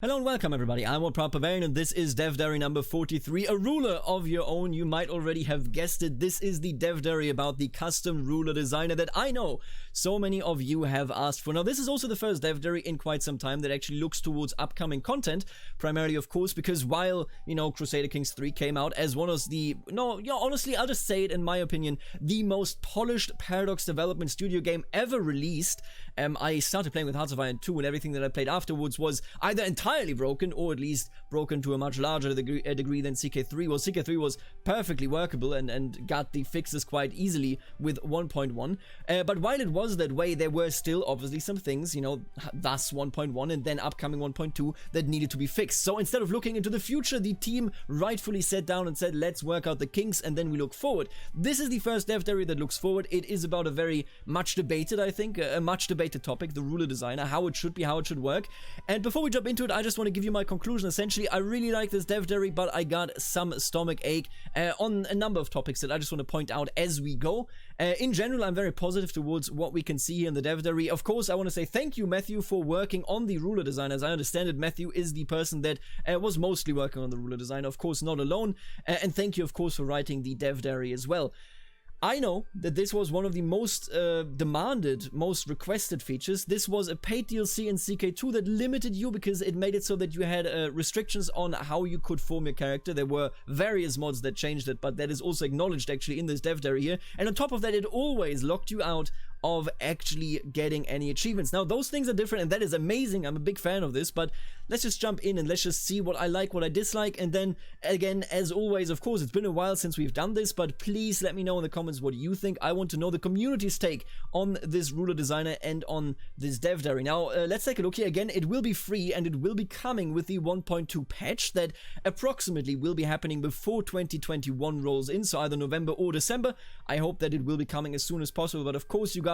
Hello and welcome everybody, I'm Barbarian and this is Dev Diary number 43, a ruler of your own. You might already have guessed it, this is the Dev Diary about the custom ruler designer that I know so many of you have asked for. Now this is also the first Dev Diary in quite some time that actually looks towards upcoming content, primarily of course because while, Crusader Kings III came out as one of the, honestly I'll just say it in my opinion, the most polished Paradox development studio game ever released. I started playing with Hearts of Iron 2 and everything that I played afterwards was either entirely broken or at least broken to a much larger degree than CK3 was. CK3 was perfectly workable and got the fixes quite easily with 1.1. But while it was that way, there were still obviously some things, thus 1.1 and then upcoming 1.2 that needed to be fixed. So instead of looking into the future, the team rightfully sat down and said, let's work out the kinks and then we look forward. This is the first Dev Diary that looks forward. It is about a very much debated, I think, a much debated topic, the ruler designer, how it should be, how it should work. And before we jump into it, I just want to give you my conclusion. Essentially, I really like this Dev Diary, but I got some stomach ache on a number of topics that I just want to point out as we go. In general, I'm very positive towards what we can see here in the Dev Diary. Of course, I want to say thank you, Matthew, for working on the ruler design. As I understand it, Matthew is the person that was mostly working on the ruler design, of course, not alone. And thank you, of course, for writing the Dev Diary as well. I know that this was one of the most demanded, most requested features. This was a paid DLC in CK2 that limited you because it made it so that you had restrictions on how you could form your character. There were various mods that changed it, but that is also acknowledged actually in this Dev Diary here. And on top of that, it always locked you out of actually getting any achievements. Now, those things are different and that is amazing. I'm a big fan of this, but let's just jump in and let's just see what I like, what I dislike. And then again, as always, of course, it's been a while since we've done this, but please let me know in the comments what you think. I want to know the community's take on this ruler designer and on this Dev Diary. Now, let's take a look here. Again, it will be free and it will be coming with the 1.2 patch that approximately will be happening before 2021 rolls in, so either November or December. I hope that it will be coming as soon as possible, but of course you gotta,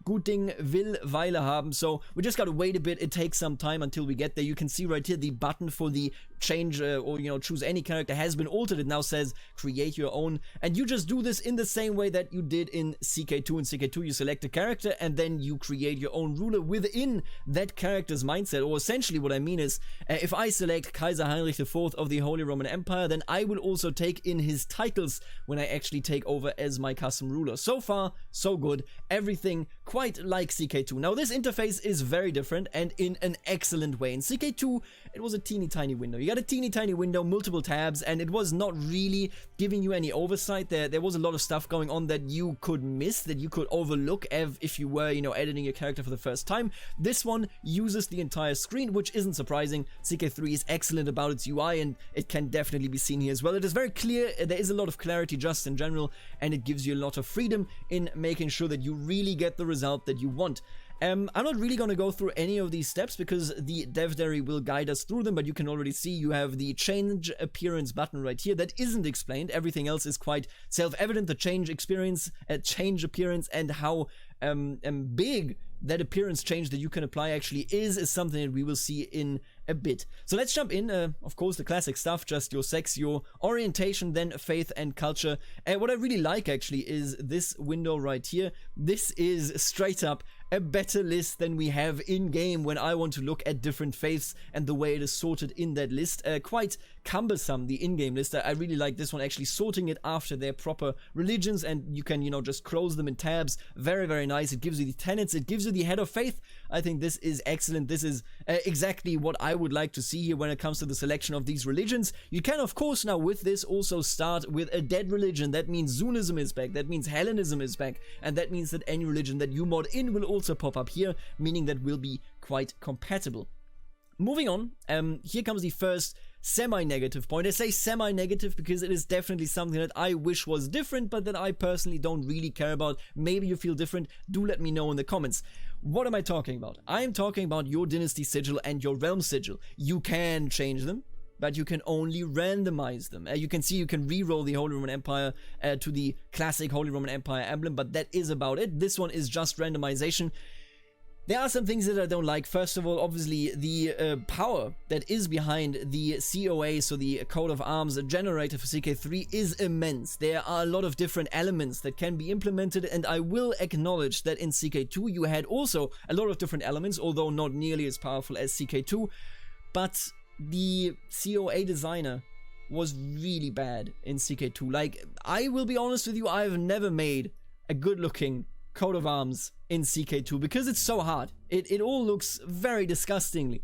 gut Ding will Weile haben, so we just gotta wait a bit. It takes some time until we get there. You can see right here the button for the change or choose any character has been altered. It now says create your own, and you just do this in the same way that you did in CK2. In CK2 you select a character and then you create your own ruler within that character's mindset. Or essentially what I mean is if I select Kaiser Heinrich IV of the Holy Roman Empire, then I will also take in his titles when I actually take over as my custom ruler. So far so good, everything quite like CK2. Now this interface is very different and in an excellent way. In CK2 it was a teeny tiny window. You got a teeny tiny window, multiple tabs, and it was not really giving you any oversight. There was a lot of stuff going on that you could miss, that you could overlook if you were, editing your character for the first time. This one uses the entire screen, which isn't surprising. CK3 is excellent about its UI and it can definitely be seen here as well. It is very clear, there is a lot of clarity just in general, and it gives you a lot of freedom in making sure that you really get the result that you want. I'm not really going to go through any of these steps because the Dev Diary will guide us through them, but you can already see you have the change appearance button right here that isn't explained. Everything else is quite self-evident. The change appearance and how big that appearance change that you can apply actually is something that we will see in a bit. So let's jump in. Of course, the classic stuff, just your sex, your orientation, then faith and culture. And what I really like actually is this window right here. This is straight up a better list than we have in-game when I want to look at different faiths and the way it is sorted in that list. Quite cumbersome, the in-game list. I really like this one, actually sorting it after their proper religions, and you can, just close them in tabs. Very, very nice. It gives you the tenets, it gives you the head of faith. I think this is excellent. This is exactly what I would like to see here when it comes to the selection of these religions. You can, of course, now with this also start with a dead religion. That means Zunism is back, that means Hellenism is back, and that means that any religion that you mod in will also pop up here, meaning that will be quite compatible. Moving on, here comes the first semi-negative point. I say semi-negative because it is definitely something that I wish was different, but that I personally don't really care about. Maybe you feel different. Do let me know in the comments. What am I talking about? I am talking about your dynasty sigil and your realm sigil. You can change them, but you can only randomize them. You can see you can re-roll the Holy Roman Empire to the classic Holy Roman Empire emblem, but that is about it. This one is just randomization. There are some things that I don't like. First of all, obviously, the power that is behind the COA, so the coat of arms generator for CK3, is immense. There are a lot of different elements that can be implemented, and I will acknowledge that in CK2 you had also a lot of different elements, although not nearly as powerful as CK2. but the COA designer was really bad in CK2. Like, I will be honest with you, I've never made a good looking coat of arms in CK2 because it's so hard. It all looks very disgusting.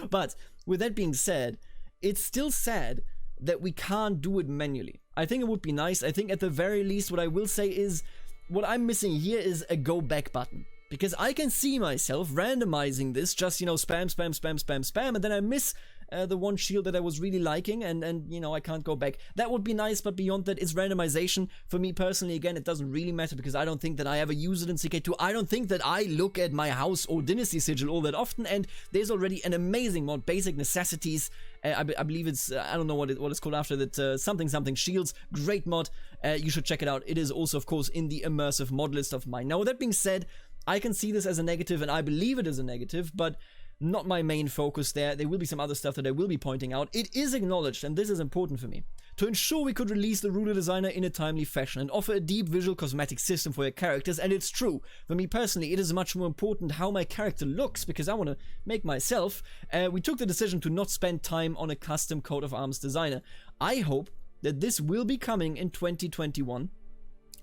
But with that being said, it's still sad that we can't do it manually. I think it would be nice. I think at the very least what I will say is, what I'm missing here is a go back button. Because I can see myself randomizing this, just, spam, and then I miss the one shield that I was really liking, and I can't go back. That would be nice, but beyond that, it's randomization. For me personally, again, it doesn't really matter, because I don't think that I ever use it in CK2. I don't think that I look at my house or dynasty sigil all that often, and there's already an amazing mod, Basic Necessities. I believe it's, I don't know what it's called after that, something shields. Great mod. You should check it out. It is also, of course, in the immersive mod list of mine. Now, with that being said, I can see this as a negative, and I believe it is a negative, but not my main focus there. There will be some other stuff that I will be pointing out. It is acknowledged, and this is important for me, to ensure we could release the ruler designer in a timely fashion and offer a deep visual cosmetic system for your characters, and it's true. For me personally, it is much more important how my character looks, because I want to make myself. We took the decision to not spend time on a custom coat of arms designer. I hope that this will be coming in 2021.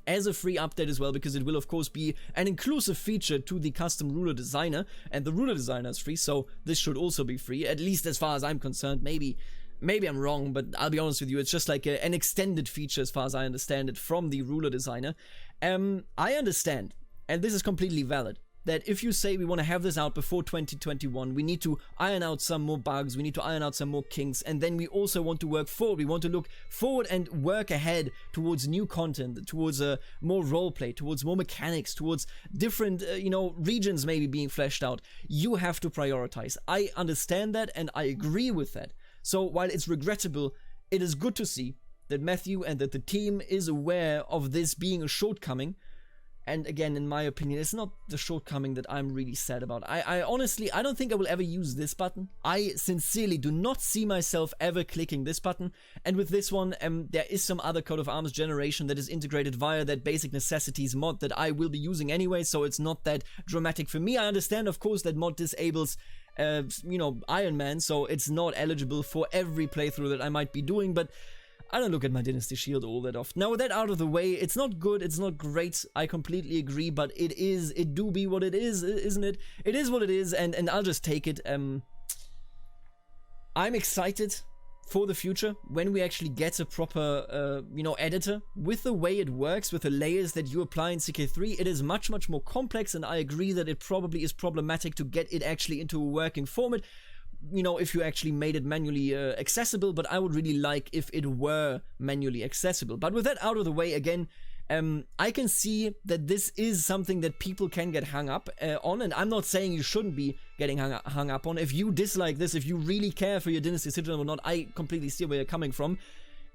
As a free update as well, because it will of course be an inclusive feature to the custom ruler designer, and the ruler designer is free, so this should also be free, at least as far as I'm concerned. Maybe I'm wrong, but I'll be honest with you, it's just like an extended feature as far as I understand it from the ruler designer. I understand, and this is completely valid, that if you say we want to have this out before 2021, we need to iron out some more bugs, we need to iron out some more kinks, and then we also want to work forward. We want to look forward and work ahead towards new content, towards more roleplay, towards more mechanics, towards different, regions maybe being fleshed out. You have to prioritize. I understand that, and I agree with that. So while it's regrettable, it is good to see that Matthew and that the team is aware of this being a shortcoming. And again, in my opinion, it's not the shortcoming that I'm really sad about. I honestly, I don't think I will ever use this button. I sincerely do not see myself ever clicking this button. And with this one, there is some other coat of arms generation that is integrated via that Basic Necessities mod that I will be using anyway, so it's not that dramatic for me. I understand, of course, that mod disables Iron Man, so it's not eligible for every playthrough that I might be doing, but I don't look at my Dynasty Shield all that often. Now, with that out of the way, it's not good, it's not great, I completely agree, but it do be what it is, isn't it? It is what it is, and I'll just take it. I'm excited for the future when we actually get a proper, editor. With the way it works, with the layers that you apply in CK3, it is much, much more complex, and I agree that it probably is problematic to get it actually into a working format. If you actually made it manually accessible, but I would really like if it were manually accessible. But with that out of the way, again, I can see that this is something that people can get hung up on, and I'm not saying you shouldn't be getting hung up on. If you dislike this, if you really care for your Dynasty Sigil or not, I completely see where you're coming from.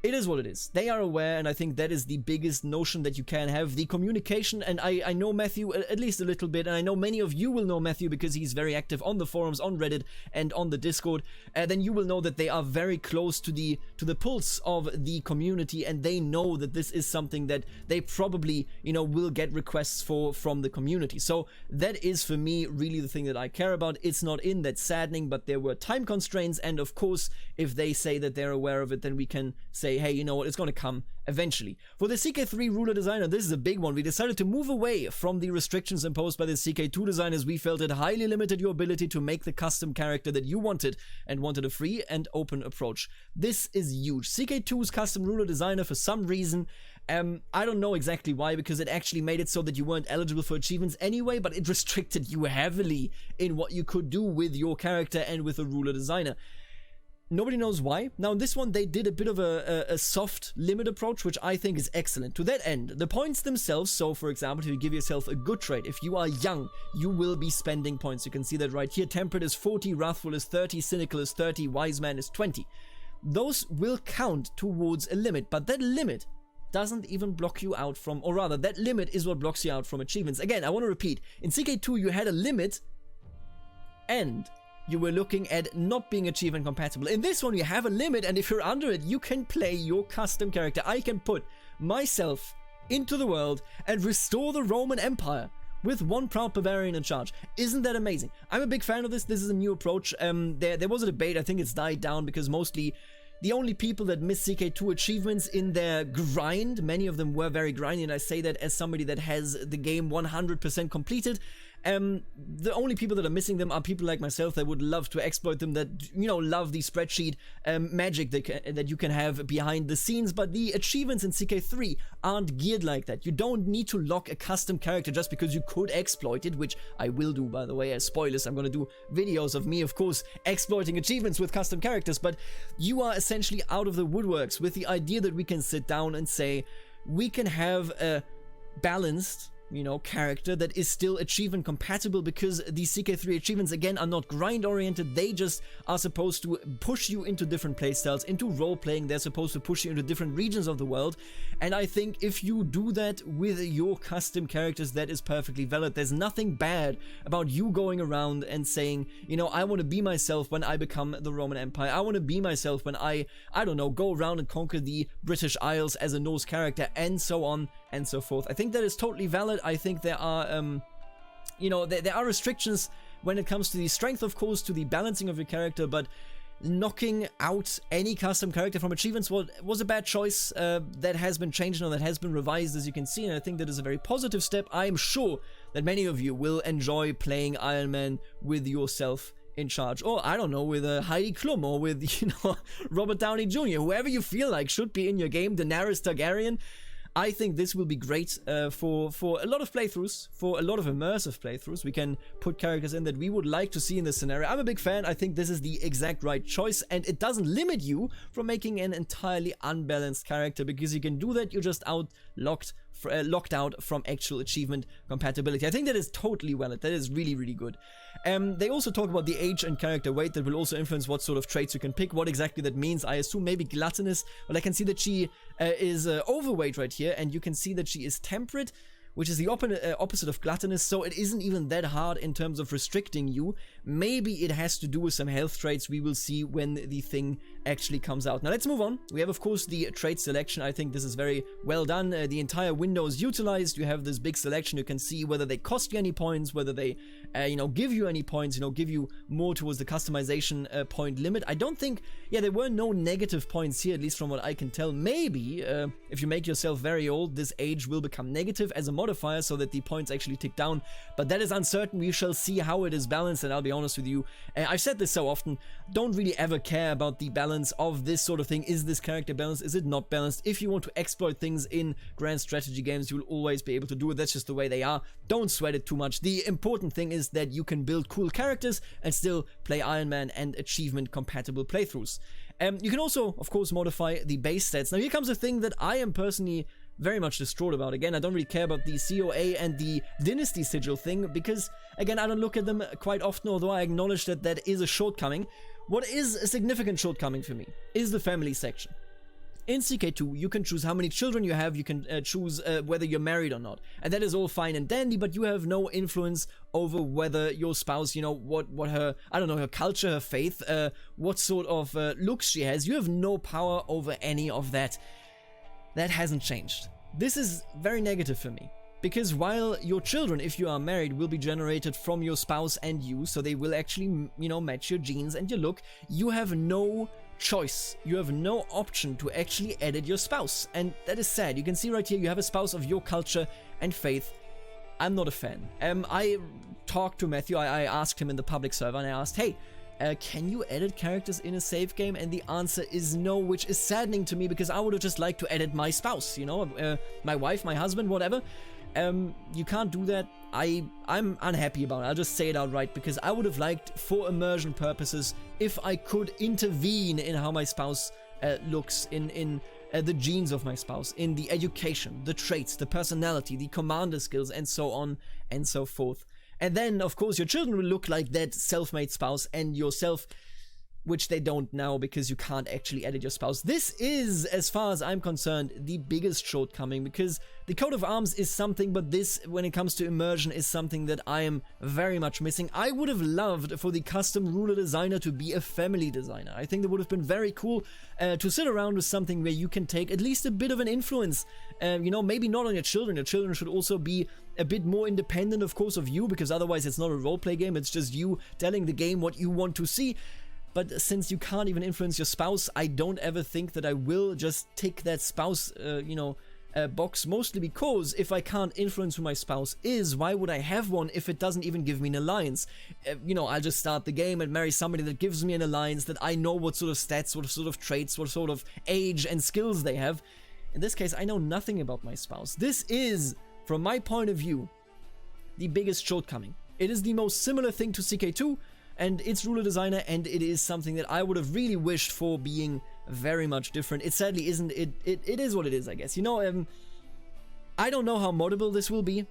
It is what it is. They are aware, and I think that is the biggest notion that you can have. The communication, and I know Matthew at least a little bit, and I know many of you will know Matthew because he's very active on the forums, on Reddit, and on the Discord. Then you will know that they are very close to the pulse of the community, and they know that this is something that they probably, will get requests for from the community. So that is, for me, really the thing that I care about. It's not in that saddening, but there were time constraints, and of course, if they say that they're aware of it, then we can say, hey, you know what, it's going to come eventually. For the CK3 ruler designer, this is a big one. We decided to move away from the restrictions imposed by the CK2 designers. We felt it highly limited your ability to make the custom character that you wanted, and wanted a free and open approach. This is huge. CK2's custom ruler designer, for some reason, I don't know exactly why, because it actually made it so that you weren't eligible for achievements anyway, but it restricted you heavily in what you could do with your character and with a ruler designer. Nobody knows why. Now, in this one, they did a bit of a soft limit approach, which I think is excellent. To that end, the points themselves, so for example, if you give yourself a good trait, if you are young, you will be spending points. You can see that right here. Temperate is 40, Wrathful is 30, Cynical is 30, Wise Man is 20. Those will count towards a limit, but that limit doesn't even block you out from, or rather, that limit is what blocks you out from achievements. Again, I want to repeat, in CK2 you had a limit, and you were looking at not being achievement compatible. In this one, you have a limit, and if you're under it, you can play your custom character. I can put myself into the world and restore the Roman Empire with one proud Bavarian in charge. Isn't that amazing? I'm a big fan of this. This is a new approach. There was a debate. I think it's died down because mostly the only people that miss CK2 achievements in their grind, many of them were very grindy, and I say that as somebody that has the game 100% completed. The only people that are missing them are people like myself that would love to exploit them, that, you know, love the spreadsheet magic that you can have behind the scenes, but the achievements in CK3 aren't geared like that. You don't need to lock a custom character just because you could exploit it, which I will do, by the way, as spoilers. I'm gonna do videos of me, of course, exploiting achievements with custom characters, but you are essentially out of the woodworks with the idea that we can sit down and say, we can have a balanced, you know, character that is still achievement compatible, because these CK3 achievements, again, are not grind oriented. They just are supposed to push you into different playstyles, into role playing. They're supposed to push you into different regions of the world, and I think if you do that with your custom characters, that is perfectly valid. There's nothing bad about you going around and saying, you know, I want to be myself when I become the Roman Empire. I want to be myself when I don't know, go around and conquer the British Isles as a Norse character, and so on and so forth. I think that is totally valid. I think there are, you know, there are restrictions when it comes to the strength, of course, to the balancing of your character, but knocking out any custom character from achievements was a bad choice. That has been changed now, that has been revised, as you can see, and I think that is a very positive step. I am sure that many of you will enjoy playing Iron Man with yourself in charge, or I don't know, with Heidi Klum, or with, you know, Robert Downey Jr., whoever you feel like should be in your game, Daenerys Targaryen. I think this will be great for a lot of playthroughs, for a lot of immersive playthroughs. We can put characters in that we would like to see in this scenario. I'm a big fan. I think this is the exact right choice, and it doesn't limit you from making an entirely unbalanced character, because you can do that. You're just locked out from actual achievement compatibility. I think that is totally valid. That is really, really good. They also talk about the age and character weight that will also influence what sort of traits you can pick. What exactly that means, I assume maybe gluttonous, but I can see that she is overweight right here, and you can see that she is temperate, which is the opposite of gluttonous, so it isn't even that hard in terms of restricting you. Maybe it has to do with some health traits. We will see when the thing actually comes out. Now let's move on. We have, of course, the trait selection. I think this is very well done. The entire window is utilized. You have this big selection. You can see whether they cost you any points, whether they, you know, give you any points, you know, give you more towards the customization point limit. I don't think, yeah, there were no negative points here, at least from what I can tell. Maybe if you make yourself very old, this age will become negative as a modifier, so that the points actually tick down, but that is uncertain. We shall see how it is balanced, and I'll be honest with you, I've said this so often, don't really ever care about the balance of this sort of thing. Is this character balanced? Is it not balanced? If you want to exploit things in grand strategy games, you will always be able to do it. That's just the way they are. Don't sweat it too much. The important thing is that you can build cool characters and still play Iron Man and achievement compatible playthroughs. You can also, of course, modify the base stats. Now here comes a thing that I am personally very much distraught about. Again, I don't really care about the COA and the dynasty sigil thing, because, again, I don't look at them quite often, although I acknowledge that that is a shortcoming. What is a significant shortcoming for me is the family section. In CK2, you can choose how many children you have, you can choose whether you're married or not, and that is all fine and dandy, but you have no influence over whether your spouse, you know, what her, I don't know, her culture, her faith, what sort of looks she has. You have no power over any of that. That hasn't changed. This is very negative for me, because while your children, if you are married, will be generated from your spouse and you, so they will actually, you know, match your genes and your look, you have no choice. You have no option to actually edit your spouse, and that is sad. You can see right here, you have a spouse of your culture and faith. I'm not a fan. I talked to Matthew, I asked him in the public server, and I asked, hey, can you edit characters in a save game? And the answer is no, which is saddening to me, because I would have just liked to edit my spouse, you know, my wife, my husband, whatever. You can't do that. I'm unhappy about it. I'll just say it outright, because I would have liked, for immersion purposes, if I could intervene in how my spouse looks, in the genes of my spouse, in the education, the traits, the personality, the commander skills, and so on and so forth. And then, of course, your children will look like that self-made spouse, and yourself, which they don't now because you can't actually edit your spouse. This is, as far as I'm concerned, the biggest shortcoming, because the coat of arms is something, but this, when it comes to immersion, is something that I am very much missing. I would have loved for the custom ruler designer to be a family designer. I think that would have been very cool to sit around with something where you can take at least a bit of an influence, you know, maybe not on your children. Your children should also be a bit more independent, of course, of you, because otherwise it's not a roleplay game, it's just you telling the game what you want to see. But since you can't even influence your spouse, I don't ever think that I will just tick that spouse, box, mostly because if I can't influence who my spouse is, why would I have one if it doesn't even give me an alliance? I'll just start the game and marry somebody that gives me an alliance, that I know what sort of stats, what sort of traits, what sort of age and skills they have. In this case, I know nothing about my spouse. This is, from my point of view, the biggest shortcoming. It is the most similar thing to CK2 and its ruler designer, and it is something that I would have really wished for being very much different. It sadly isn't. It is what it is, I guess. I don't know how moddable this will be.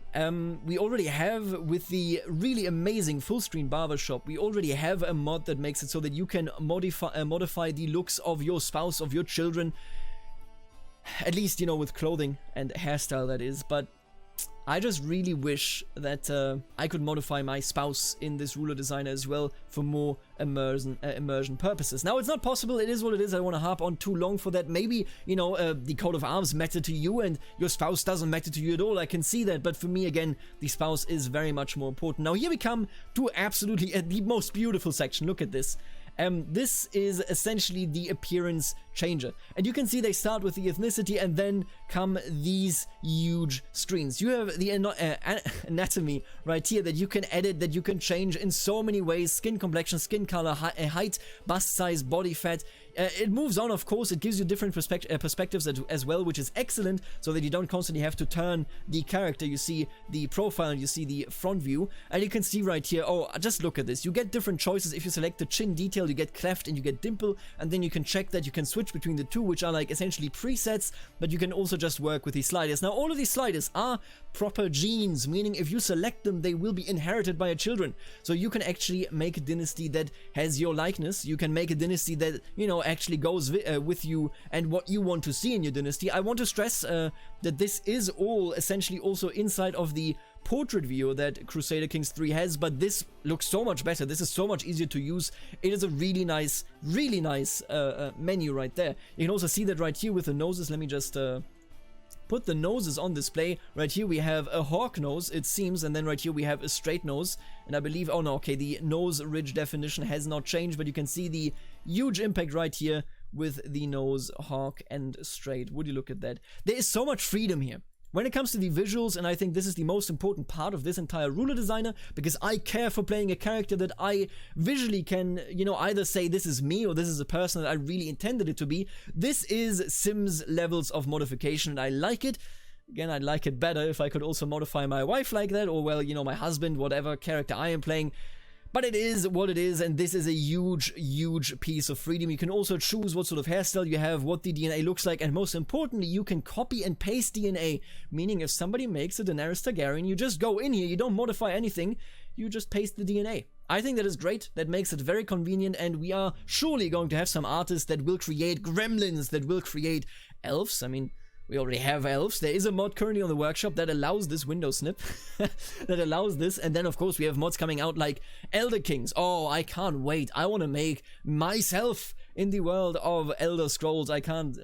We already have, with the really amazing full screen barbershop, we already have a mod that makes it so that you can modify the looks of your spouse, of your children, at least, with clothing and hairstyle, that is. But I just really wish that I could modify my spouse in this ruler designer as well for more immersion purposes. Now, it's not possible. It is what it is. I don't want to harp on too long for that. Maybe, the coat of arms matter to you and your spouse doesn't matter to you at all. I can see that. But for me, again, the spouse is very much more important. Now, here we come to absolutely the most beautiful section. Look at this. This is essentially the appearance changer. And you can see they start with the ethnicity and then come these huge screens. You have the anatomy right here that you can edit, that you can change in so many ways. Skin complexion, skin color, height, bust size, body fat. It moves on, of course. It gives you different perspectives as well, which is excellent, so that you don't constantly have to turn the character. You see the profile, you see the front view, and you can see right here, oh, just look at this. You get different choices. If you select the chin detail, you get cleft and you get dimple, and then you can check that. You can switch between the two, which are like essentially presets, but you can also just work with these sliders. Now, all of these sliders are proper genes, meaning if you select them, they will be inherited by your children. So you can actually make a dynasty that has your likeness. You can make a dynasty that, actually goes with you and what you want to see in your dynasty. I want to stress that this is all essentially also inside of the portrait view that Crusader Kings III has, but this looks so much better. This is so much easier to use. It is a really nice menu right there. You can also see that right here with the noses. Let me just put the noses on display. Right here we have a hawk nose, it seems, and then right here we have a straight nose. And I believe, oh no, okay, the nose ridge definition has not changed, but you can see the huge impact right here with the nose, hawk, and straight. Would you look at that? There is so much freedom here when it comes to the visuals, and I think this is the most important part of this entire ruler designer, because I care for playing a character that I visually can, either say this is me or this is a person that I really intended it to be. This is Sims levels of modification, and I like it. Again, I'd like it better if I could also modify my wife like that, or, well, my husband, whatever character I am playing. But it is what it is, and this is a huge piece of freedom. You can also choose what sort of hairstyle you have, what the DNA looks like, and most importantly, you can copy and paste DNA. Meaning, if somebody makes a Daenerys Targaryen, you just go in here, you don't modify anything, you just paste the DNA. I think that is great. That makes it very convenient, and we are surely going to have some artists that will create gremlins, that will create elves. I mean, we already have elves. There is a mod currently on the workshop that allows this window snip, that allows this. And then, of course, we have mods coming out like Elder Kings. Oh, I can't wait. I want to make myself in the world of Elder Scrolls. I can't,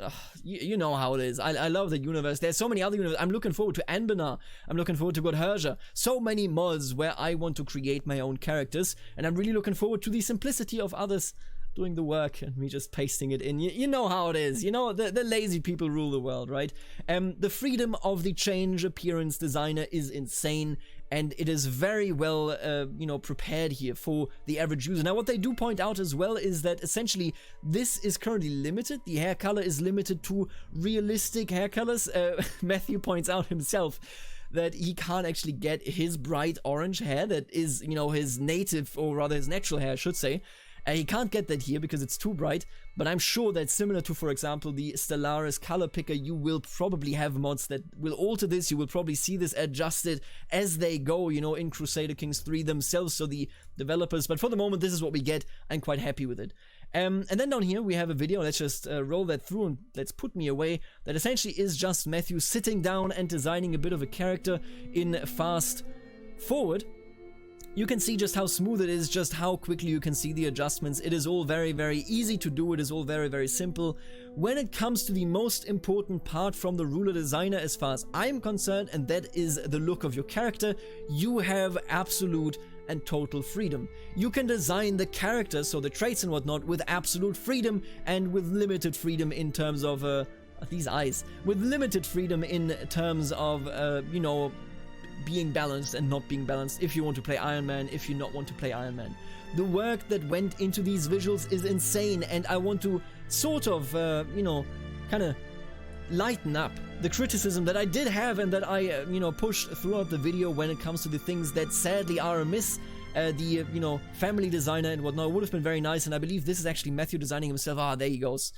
you know how it is. I love the universe. There's so many other universes. I'm looking forward to Anbenar. I'm looking forward to Godherja. So many mods where I want to create my own characters. And I'm really looking forward to the simplicity of others doing the work and me just pasting it in. You know how it is. The lazy people rule the world, right? The freedom of the change appearance designer is insane, and it is very well, prepared here for the average user. Now, what they do point out as well is that essentially this is currently limited. The hair color is limited to realistic hair colors. Matthew points out himself that he can't actually get his bright orange hair that is, his native, or rather his natural hair, I should say. He can't get that here because it's too bright, but I'm sure that similar to, for example, the Stellaris color picker, you will probably have mods that will alter this. You will probably see this adjusted as they go, in Crusader Kings III themselves, so the developers. But for the moment, this is what we get. I'm quite happy with it. And then down here we have a video, let's just roll that through and let's put me away, that essentially is just Matthew sitting down and designing a bit of a character in fast forward. You can see just how smooth it is, just how quickly you can see the adjustments. It is all very, very easy to do. It is all very, very simple. When it comes to the most important part from the ruler designer as far as I'm concerned, and that is the look of your character, you have absolute and total freedom. You can design the character, so the traits and whatnot, with absolute freedom and with limited freedom in terms of these eyes, with limited freedom in terms of you know, being balanced and not being balanced, if you want to play Iron Man, if you not want to play Iron Man. The work that went into these visuals is insane, and I want to sort of you know, kind of lighten up the criticism that I did have and that I you know, pushed throughout the video when it comes to the things that sadly are amiss. The you know, family designer and whatnot would have been very nice, and I believe this is actually Matthew designing himself. Ah, there he goes.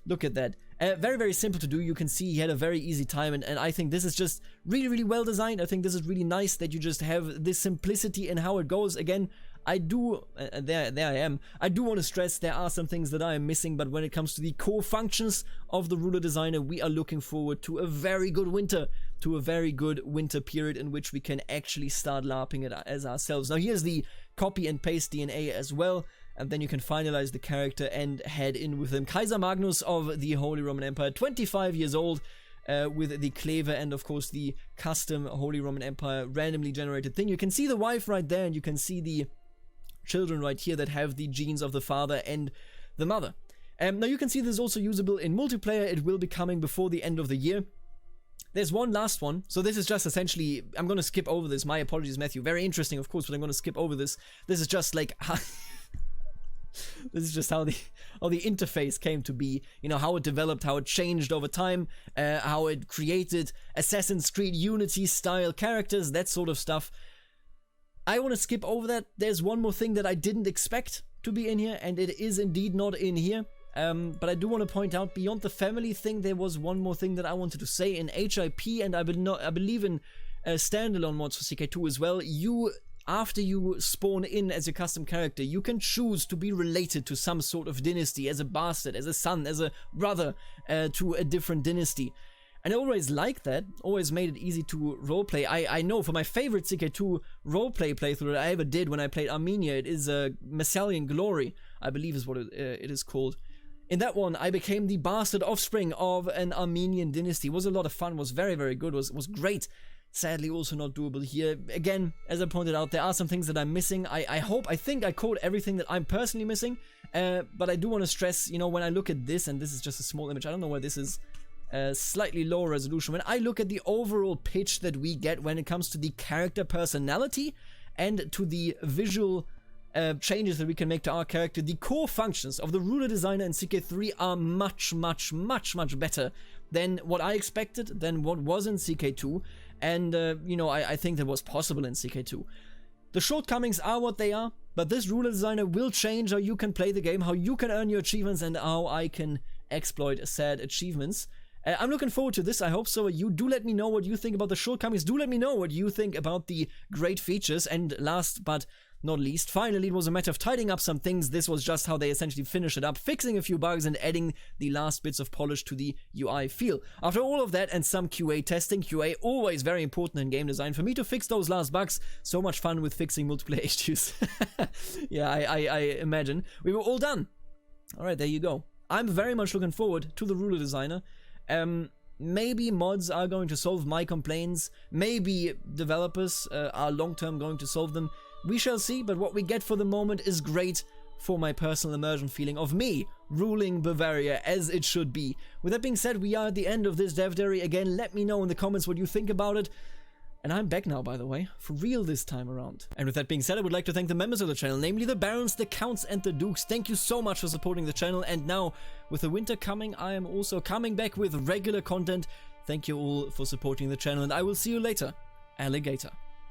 Look at that. Very, very simple to do. You can see he had a very easy time, and I think this is just really, really well designed. I think this is really nice that you just have this simplicity in how it goes. Again, I do, there I am, I do want to stress there are some things that I am missing, but when it comes to the core functions of the ruler designer, we are looking forward to a very good winter, period in which we can actually start LARPing it as ourselves. Now here's the copy and paste DNA as well, and then you can finalize the character and head in with him. Kaiser Magnus of the Holy Roman Empire, 25 years old, with the Kleve and of course the custom Holy Roman Empire randomly generated thing. You can see the wife right there, and you can see the children right here that have the genes of the father and the mother. Now you can see this is also usable in multiplayer. It will be coming before the end of the year. There's one last one, so this is just essentially, I'm going to skip over this, my apologies Matthew, very interesting of course, but I'm going to skip over this. This is just like this is just how the interface came to be, you know, how it developed, how it changed over time, how it created Assassin's Creed Unity style characters, that sort of stuff. I want to skip over that. There's one more thing that I didn't expect to be in here, and it is indeed not in here. But I do want to point out, beyond the family thing, there was one more thing that I wanted to say. In HIP, and I believe in standalone mods for CK2 as well, after you spawn in as a custom character, you can choose to be related to some sort of dynasty, as a bastard, as a son, as a brother to a different dynasty. And I always liked that, always made it easy to roleplay. I know for my favorite CK2 roleplay playthrough that I ever did when I played Armenia, it is Messalian Glory, I believe is what it is called. In that one, I became the bastard offspring of an Armenian dynasty. It was a lot of fun, was very, very good, was great. Sadly also not doable here. Again, as I pointed out, there are some things that I'm missing. I think I caught everything that I'm personally missing, but I do want to stress, you know, when I look at this, and this is just a small image, I don't know where this is, slightly lower resolution. When I look at the overall pitch that we get when it comes to the character personality and to the visual changes that we can make to our character, the core functions of the ruler designer in CK3 are much, much, much, much better than what I expected, than what was in CK2, and you know, I think that was possible in CK2. The shortcomings are what they are, but this ruler designer will change how you can play the game, how you can earn your achievements, and how I can exploit said achievements. I'm looking forward to this, I hope so. You do let me know what you think about the shortcomings, do let me know what you think about the great features, and last but not least, finally, it was a matter of tidying up some things. This was just how they essentially finish it up, fixing a few bugs and adding the last bits of polish to the UI feel. After all of that and some QA testing, QA always very important in game design, for me to fix those last bugs, so much fun with fixing multiplayer issues. Yeah, I imagine. We were all done. Alright, there you go. I'm very much looking forward to the ruler designer. Maybe mods are going to solve my complaints, maybe developers are long-term going to solve them. We shall see, but what we get for the moment is great for my personal immersion feeling of me ruling Bavaria as it should be. With that being said, we are at the end of this dev diary. Again, let me know in the comments what you think about it. And I'm back now, by the way, for real this time around. And with that being said, I would like to thank the members of the channel, namely the Barons, the Counts, and the Dukes. Thank you so much for supporting the channel. And now, with the winter coming, I am also coming back with regular content. Thank you all for supporting the channel, and I will see you later. Alligator.